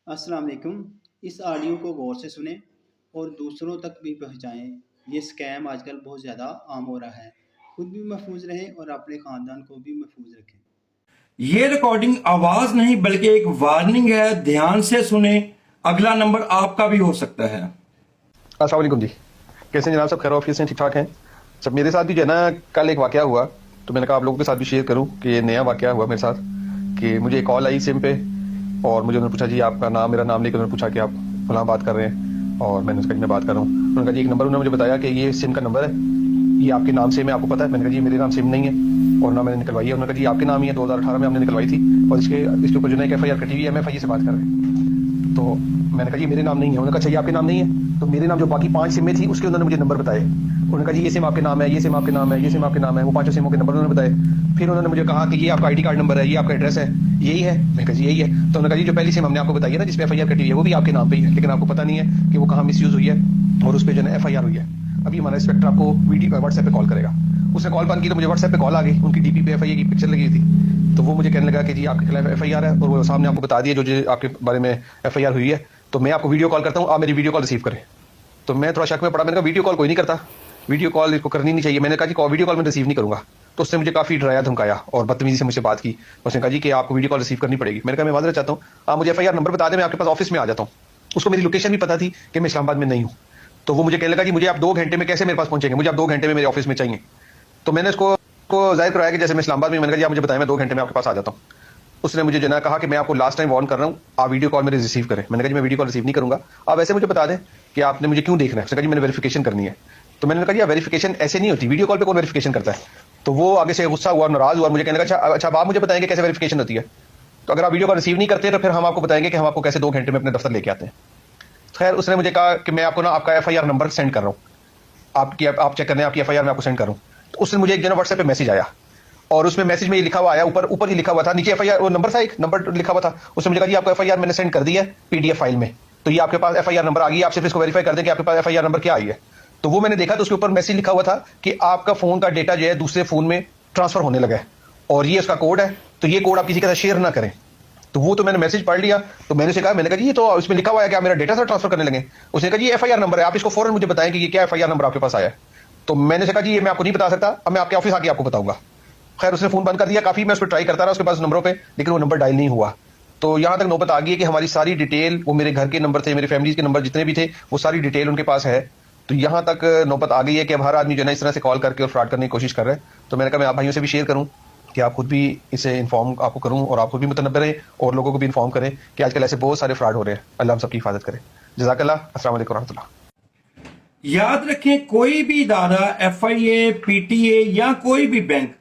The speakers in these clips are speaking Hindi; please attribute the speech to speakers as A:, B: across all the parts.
A: अस्सलाम वालेकुम। इस ऑडियो को गौर से सुनें और दूसरों तक भी पहुंचाएं। ये स्कैम आजकल बहुत ज़्यादा आम हो रहा है। खुद भी महफूज रहें और अपने ख़ानदान को भी महफूज रखें।
B: ये रिकॉर्डिंग आवाज नहीं बल्कि एक वार्निंग है। ध्यान से सुने, अगला नंबर आपका भी हो सकता है।
C: अस्सलाम वालेकुम जी, कैसे हैं जनाब? सब खैर ऑफिस हैं, ठीक ठाक हैं सब। मेरे साथ भी जो है ना, कल एक वाकया हुआ, तो मैंने कहा आप लोगों के साथ भी शेयर करूं कि ये नया वाकया हुआ मेरे साथ। कि मुझे एक कॉल आई सिम पे और मुझे उन्होंने पूछा जी आपका नाम, मेरा नाम लेकर उन्होंने पूछा कि आप फलां बात कर रहे हैं, और मैंने उसका जी मैं बात कर रहा हूँ। उन्होंने कहा जी एक नंबर, उन्होंने मुझे बताया कि ये सिम का नंबर है, ये आपके नाम से मैं आपको पता है। मैंने कहा जी मेरे नाम सिम नहीं है और ना मैंने निकलवाई है। उन्होंने कहा जी आपके नाम ही है, 2018 में हमने निकलवाई थी और इसके ऊपर जो है FIR कटी हुई है, MFI से बात कर रहे हैं। तो मैंने कहा जी मेरे नाम नहीं है। उन्होंने कहा अच्छा ये आपके नाम नहीं है? तो मेरे नाम जो बाकी 5 सिम में थी उसके उन्होंने मुझे नंबर बताए। उन्होंने कहा जी ये सिम आपके नाम है, ये सिम आपके नाम है, ये सिम आपके नाम है। वो 5 सिमों के नंबर उन्होंने बताए। फिर उन्होंने मुझे कहा कि ये आपका ID कार्ड नंबर है, ये आपका एड्रेस है, यही है? मैंने कहा जी यही है। तो उन्होंने कहा जी जो पहली सिम हमने आपको बताई है ना जिसपे FIR कटी हुई है, वो भी आपके नाम पे ही है, लेकिन आपको पता नहीं है कि वो कहाँ मिसयूज हुई है और उस पर जो है FIR हुई है। अभी हमारा इंस्पेक्टर आपको वीडियो व्हाट्सएप पे कॉल करेगा। उसने कॉल बंद की तो मुझे व्हाट्सएप पे कॉल आ गई, उनकी DP पे FIR की पिक्चर लगी हुई थी। तो वो मुझे कहने लगा कि जी आपके खिलाफ FIR है और वो सामने आपको बता दिया जो आपके बारे में FIR हुई है, तो मैं आपको वीडियो कॉल करता हूँ, आप मेरी वीडियो कॉल रिसीव करें। तो मैं थोड़ा शक में पड़ा, मैंने कहा वीडियो कॉल कोई नहीं करता, वीडियो कॉल इसको करनी नहीं चाहिए। मैंने कहा जी वीडियो कॉल मैं रिसीव नहीं करूंगा। तो उसने मुझे काफी डराया धमकाया और बदतमीजी से मुझसे बात की। उसने कहा जी कि आपको वीडियो कॉल रिसीव करनी पड़ेगी। मैंने कहा मैं माजरत चाहता हूँ, आप मुझे FIR नंबर बता दें, मैं आपके पास ऑफिस में आ जाता हूँ। उसको मेरी लोकेशन भी पता थी कि मैं इस्लामाबाद में नहीं हूँ। तो वो मुझे कहने लगा जी मुझे आप 2 घंटे में कैसे मेरे पास पहुंचेंगे, मुझे आप 2 घंटे में मेरे ऑफिस में चाहिए। तो मैंने उसको जाहिर कराया कि जैसे मैं इस्लामाबाद में, मैंने कहा जी आप मुझे बताएं, मैं 2 घंटे में आपके पास आ जाता हूँ। उसने मुझे जो ना कहा कि मैं आपको लास्ट टाइम वार्न कर रहा हूँ, आप वीडियो कॉल मेरे रिसीव करें। मैंने कहा जी मैं वीडियो कॉल रिसीव नहीं करूंगा, आप ऐसे मुझे बता दें कि आपने मुझे क्यों देखना है। उसने कहा जी मैंने वेरिफिकेशन करनी है। तो मैंने कहा जी वेरिफिकेशन ऐसे नहीं होती, वीडियो कॉल पे कौन वेरिफिकेशन करता है? तो वो आगे से गुस्सा हुआ, नाराज हुआ, मुझे कहने लगा अच्छा आप मुझे बताएंगे कैसे वेरिफिकेशन होती है? तो अगर आप वीडियो कॉल रिसीव नहीं करते तो फिर हम आपको बताएंगे कि हम आपको कैसे 2 घंटे में अपने दफ्तर लेके आते हैं। खैर उसने मुझे कहा कि मैं आपको ना आपका FIR नंबर सेंड कर रहा हूँ, आप चेक करने, आपकी FIR मैं आपको सेंड करूँ। तो उसने मुझे एक दिन व्हाट्सएप पे मैसेज आया और उसमें मैसेज में ये लिखा हुआ आया, ऊपर ही लिखा हुआ था, नीचे FIR वो नंबर था, एक नंबर लिखा हुआ था। उसने मुझे कहा जी आपको FIR मैंने सेंड कर दी है PDF फाइल में, तो ये आपके पास FIR नंबर आ गई, आप सिर्फ इसको वेरीफाई कर दें कि आपके पास FIR नंबर क्या आई है। तो वो मैंने देखा तो उसके ऊपर मैसेज लिखा हुआ था कि आपका फोन का डेटा जो है दूसरे फोन में ट्रांसफर होने लगा है और ये उसका कोड है, तो ये कोड आप किसी के साथ शेयर ना करें। तो वो तो मैंने मैसेज पढ़ लिया। तो मैंने कहा जी ये तो इसमें लिखा हुआ है कि आप मेरा डेटा से ट्रांसफर करने लगे। उसने कहा जी FIR नंबर है, आप इसको फौरन मुझे बताएं कि ये क्या FIR नंबर आपके पास आया है। तो मैंने कहा जी ये मैं आपको नहीं बता सकता, अब मैं आपके ऑफिस आके आपको बताऊंगा। खैर उसने फोन बंद कर दिया। काफी मैं उस पर ट्राई करता रहा उसके पास नंबरों पे, लेकिन वो नंबर डायल नहीं हुआ। तो यहां तक नौबत आ गई कि हमारी सारी डिटेल, वो मेरे घर के नंबर थे, मेरी फैमिली के नंबर जितने भी थे, वो सारी डिटेल उनके पास है। तो यहां तक नौबत आ गई है कि अब हर आदमी जो है ना इस तरह से कॉल करके और फ्रॉड करने की कोशिश कर रहे हैं। तो मैंने कहा मैं आप भाइयों से भी शेयर करूं कि आप खुद भी इसे इन्फॉर्म आपको करूं और आप खुद भी मुतनब्बे रहें और लोगों को भी इन्फॉर्म करें कि आजकल ऐसे बहुत सारे फ्रॉड हो रहे हैं। अल्लाह हम सबकी हिफाजत करे। जज़ाकल्लाह। अस्सलाम वालेकुम रहमतुल्लाह।
B: याद रखें, कोई भी इदारा, FIA, PTA या कोई भी बैंक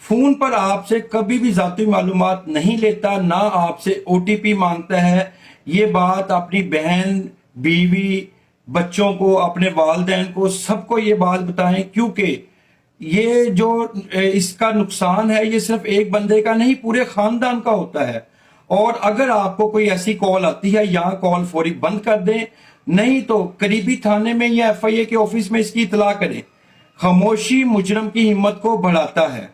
B: फोन पर आपसे कभी भी जाती मालूमात नहीं लेता, ना आपसे OTP मांगता है। ये बात अपनी बहन, बीवी, बच्चों को, अपने वालिदैन को, सबको ये बात बताएं, क्योंकि ये जो इसका नुकसान है ये सिर्फ एक बंदे का नहीं, पूरे खानदान का होता है। और अगर आपको कोई ऐसी कॉल आती है, यहाँ कॉल फौरी बंद कर दें, नहीं तो करीबी थाने में या FIA के ऑफिस में इसकी इतला करें। खामोशी मुजरम की हिम्मत को बढ़ाता है।